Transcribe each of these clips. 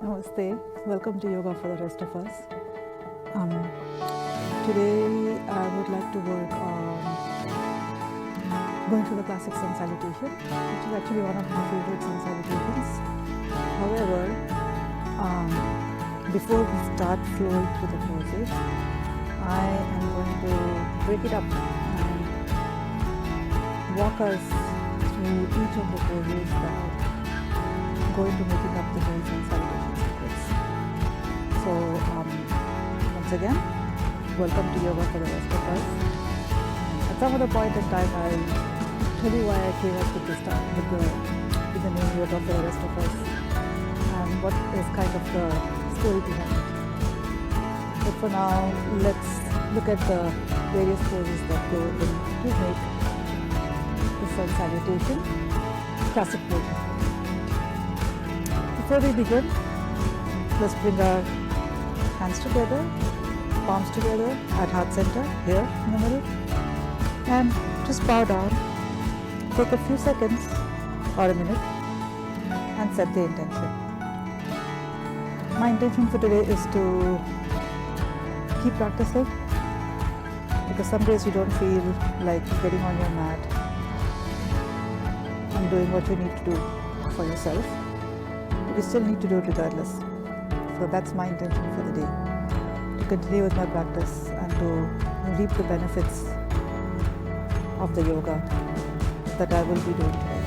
Namaste. Welcome to Yoga for the Rest of Us. Today I would like to work on going through the classic Sun Salutation, which is actually one of my favorite Sun Salutations. However, before we start flowing through the poses, I am going to break it up and walk us through each of the poses that go into making up the whole Sun Salutation sequence. So once again, welcome to Yoga for the Rest of Us. At some other point in time, I'll tell you why I came up with the name Yoga for the Rest of Us and what is kind of the story behind it. But for now, let's look at the various poses that go into make the Sun Salutation classic version. Before we begin, let's bring our hands together, palms together at heart center, here in the middle, and just bow down. Take a few seconds or a minute and set the intention. My intention for today is to keep practicing, because some days you don't feel like getting on your mat and doing what you need to do for yourself. But you still need to do it regardless. So that's my intention for the day, to continue with my practice and to reap the benefits of the yoga that I will be doing today.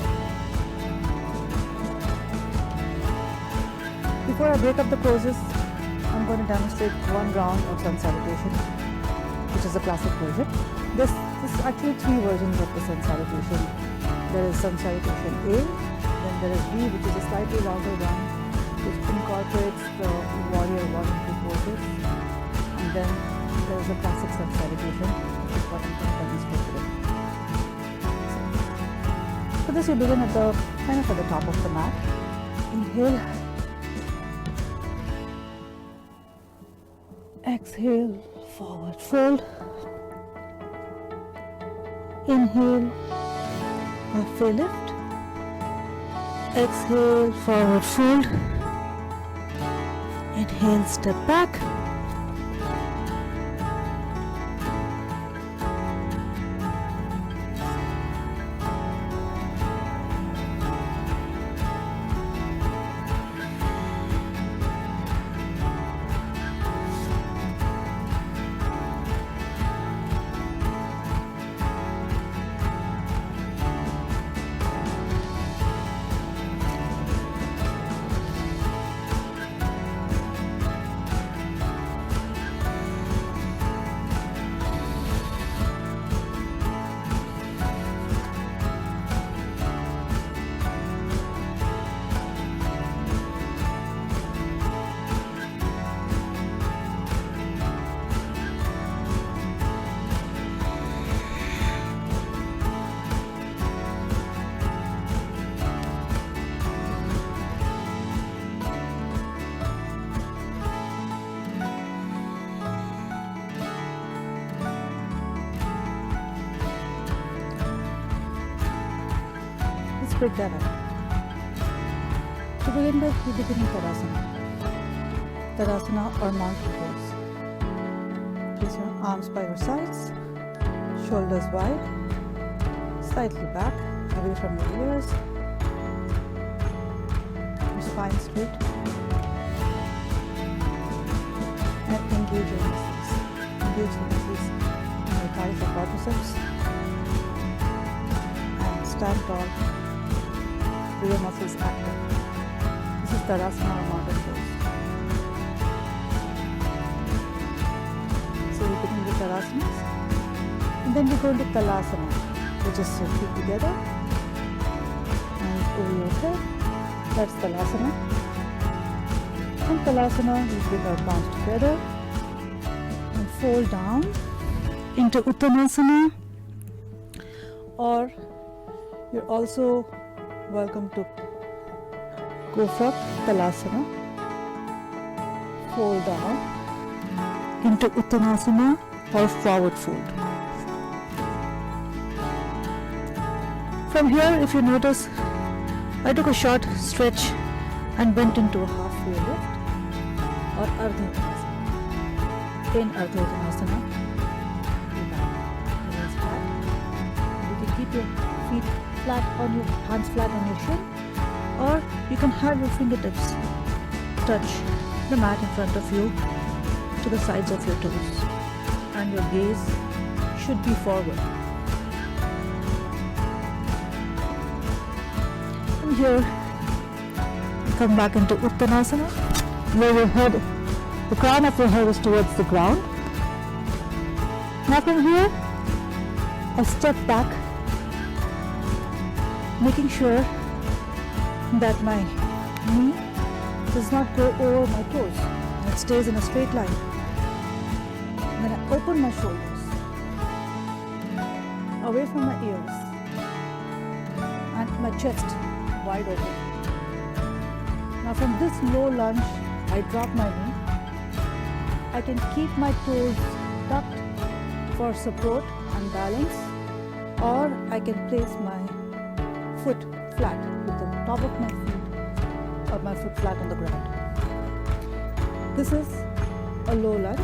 Before I break up the poses, I'm going to demonstrate one round of Sun Salutation, which is the classic version. There's actually three versions of the Sun Salutation. There is Sun Salutation A, then there is B, which is a slightly longer one, which incorporates the warrior 1 and 2 poses, and then there is the classic Sun Salutation, which is what I'm going to demonstrate today. So this you begin at the top of the mat. Inhale, exhale, forward fold. Inhale, halfway lift. Exhale, forward fold. Inhale, step back. Break that up. To begin with, we begin with Tadasana. Tadasana or mountain pose. Place your arms by your sides, shoulders wide, slightly back, away from your ears, your spine straight, and engage your muscles. Engage the muscles in your thighs or quadriceps, and stand tall. Your muscles active. This is Tadasana or mountain pose. So we begin with Tadasanas, and then we go into Talasana, which is your feet together, hands over your head. That's Talasana. From Talasana, we bring our palms together and fold down into Uttanasana, or you're also welcome to go from Talasana, fold down into Uttanasana or forward fold. From here, if you notice, I took a short stretch and bent into a halfway lift or Ardha Uttanasana. In Ardha Uttanasana, your back remains flat. You can keep your feet flat on your hands flat on your shin, or you can have your fingertips touch the mat in front of you to the sides of your toes, and your gaze should be forward. From here, come back into Uttanasana, where your head, the crown of your head is towards the ground. Now from here, a step back, making sure that my knee does not go over my toes. It stays in a straight line. Then I open my shoulders away from my ears and my chest wide open. Now from this low lunge, I drop my knee. I can keep my toes tucked for support and balance, or I can place my foot flat with the top of my feet or my foot flat on the ground. This is a low lunge.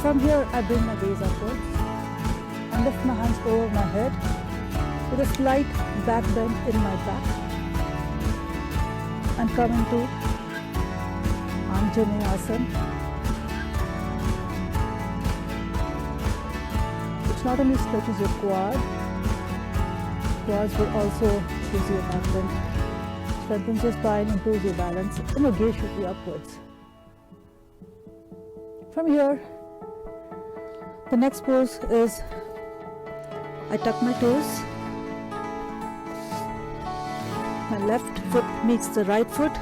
From here, I bring my gaze upwards and lift my hands over my head with a slight back bend in my back and come into Anjaneyasana, which not only stretches your quads but also gives you a back bend, strengthens your spine, improves your balance, and your gaze should be upwards. From here, the next pose is I tuck my toes, my left foot meets the right foot,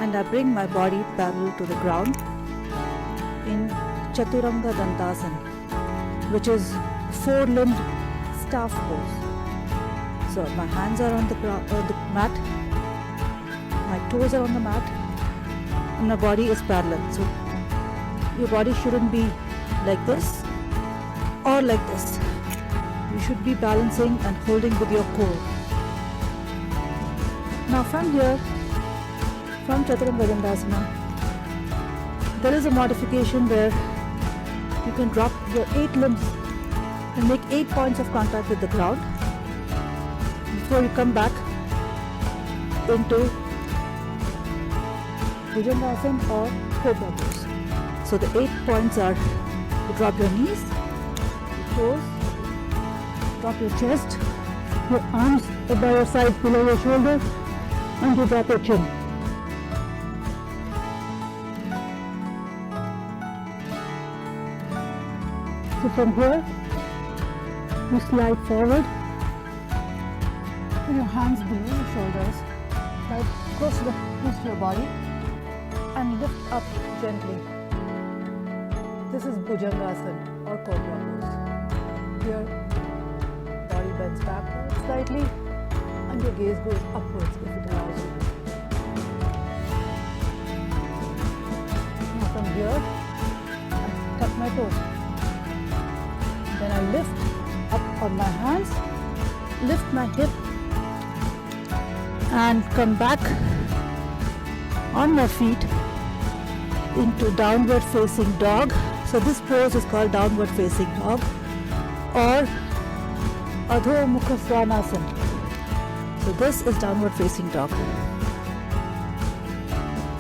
and I bring my body parallel to the ground in Chaturanga Dhantasana, which is four-limbed staff pose. So my hands are on the mat, my toes are on the mat, and my body is parallel. So your body shouldn't be like this or like this. You should be balancing and holding with your core. Now from here, from Chaturanga Dhantasana, there is a modification where you can drop your 8 limbs and make 8 points of contact with the ground before you come back into Bhujangasana or Cobra pose. So the 8 points are: you drop your knees, your toes, drop your chest, your arms by your sides below your shoulder, and you drop your chin. So from here, you slide forward, put your hands below your shoulders, slide close to your body, and lift up gently. This is Bhujangasana or Cobra pose. Here, body bends backwards slightly, and your gaze goes upwards if it allows you. Now from here, I tuck my toes. Then I lift up on my hands, lift my hip, and come back on my feet into downward facing dog. So this pose is called downward facing dog or Adho Mukha Svanasana. So this is downward facing dog.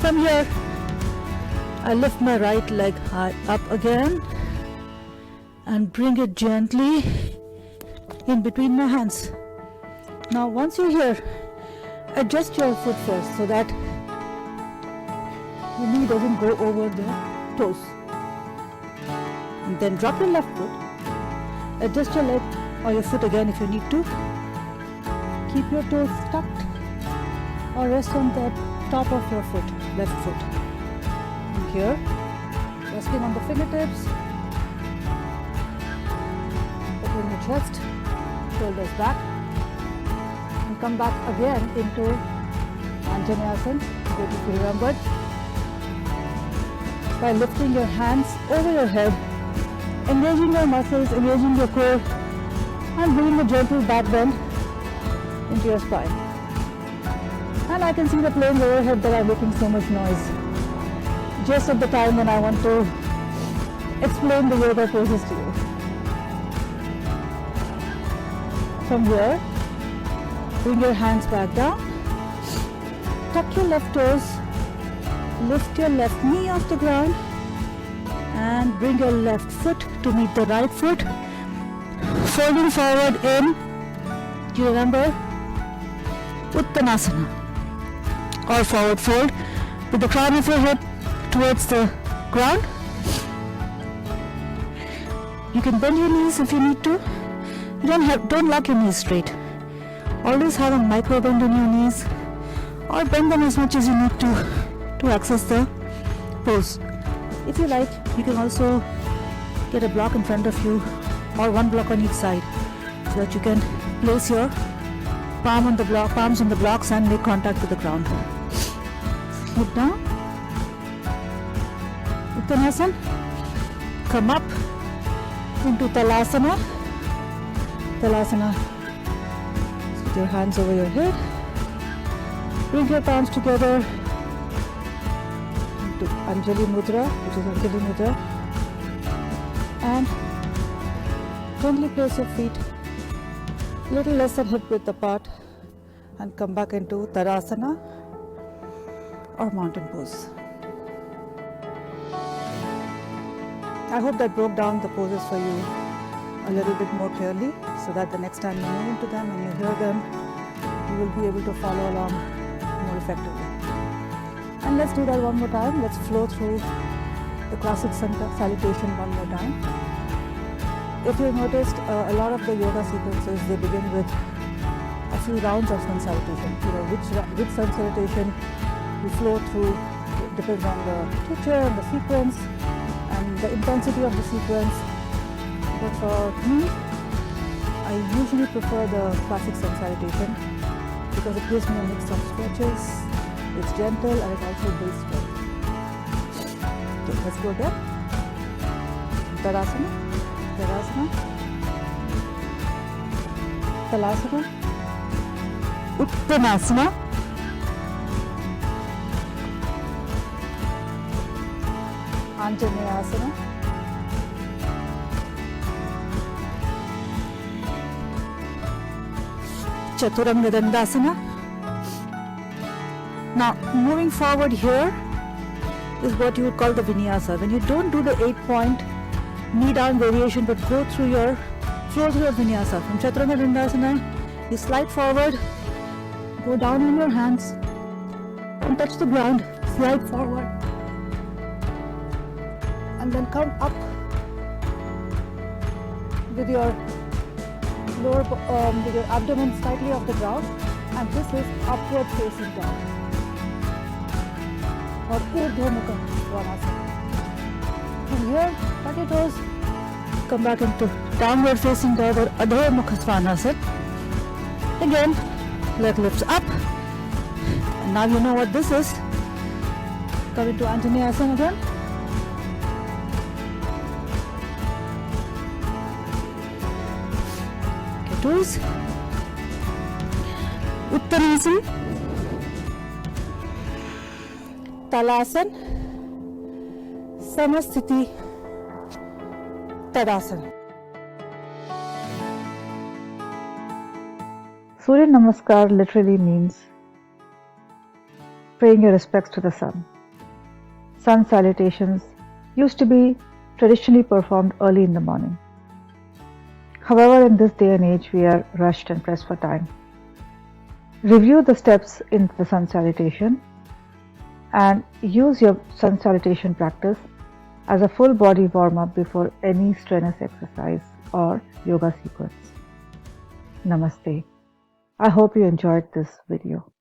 From here, I lift my right leg high up again and bring it gently in between my hands. Now once you're here, adjust your foot first so that your knee doesn't go over the toes. And then drop your left foot, adjust your leg or your foot again if you need to. Keep your toes tucked or rest on the top of your foot, left foot. And here, resting on the fingertips, open your chest, shoulders back, and come back again into Anjaneyasana. Good if you remembered. by lifting your hands over your head, engaging your muscles, engaging your core, and bringing a gentle back bend into your spine. And I can see the planes overhead that are making so much noise. Just at the time when I want to explain the yoga poses to you. From here, bring your hands back down, tuck your left toes, lift your left knee off the ground, and bring your left foot to meet the right foot, folding forward in, do you remember, Uttanasana, or forward fold with the crown of your head towards the ground. You can bend your knees if you need to. Don't lock your knees straight. Always have a micro bend in your knees, or bend them as much as you need to access the pose. If you like, you can also get a block in front of you, or one block on each side, so that you can place your palms on the blocks and make contact with the ground. Look down. Uttanasana. Come up into Talasana. Talasana. Put your hands over your head. Bring your palms together into Anjali Mudra, which is Anjali Mudra. And gently place your feet a little less than hip width apart and come back into Tadasana or mountain pose. I hope that broke down the poses for you a little bit more clearly, so that the next time you move into them and you hear them, you will be able to follow along more effectively. And let's do that one more time. Let's flow through the classic Sun Salutation one more time. If you've noticed, a lot of the yoga sequences, they begin with a few rounds of Sun Salutation. You know, which Sun Salutation you flow through, it depends on the teacher and the sequence and the intensity of the sequence. But for me, I usually prefer the classic Sun Salutation because it gives me a mix of stretches, it's gentle, and it also builds strength. Okay, let's go again. Tadasana, Tadasana, Talasana, Uttanasana, Anjaneyasana, Chaturanga Dhantasana. Now, moving forward here is what you would call the Vinyasa. When you don't do the 8-point knee down variation but go through your Vinyasa. From Chaturanga Dhantasana, you slide forward, go down on your hands and touch the ground, slide forward and then come up with your with your abdomen slightly off the ground, and this is upward facing dog or Urdhva Mukha Svanasana. From here, tuck your toes, come back into downward facing dog or Adho Mukha Svanasana. Again, leg lifts up, and now you know what this is. Come into Anjaneyasana again. Toes, Uttanasana, Talasana, Samasthiti, Tadasana. Suryanamaskar literally means paying your respects to the sun. Sun salutations used to be traditionally performed early in the morning. However, in this day and age, we are rushed and pressed for time. Review the steps in the Sun Salutation and use your Sun Salutation practice as a full body warm-up before any strenuous exercise or yoga sequence. Namaste. I hope you enjoyed this video.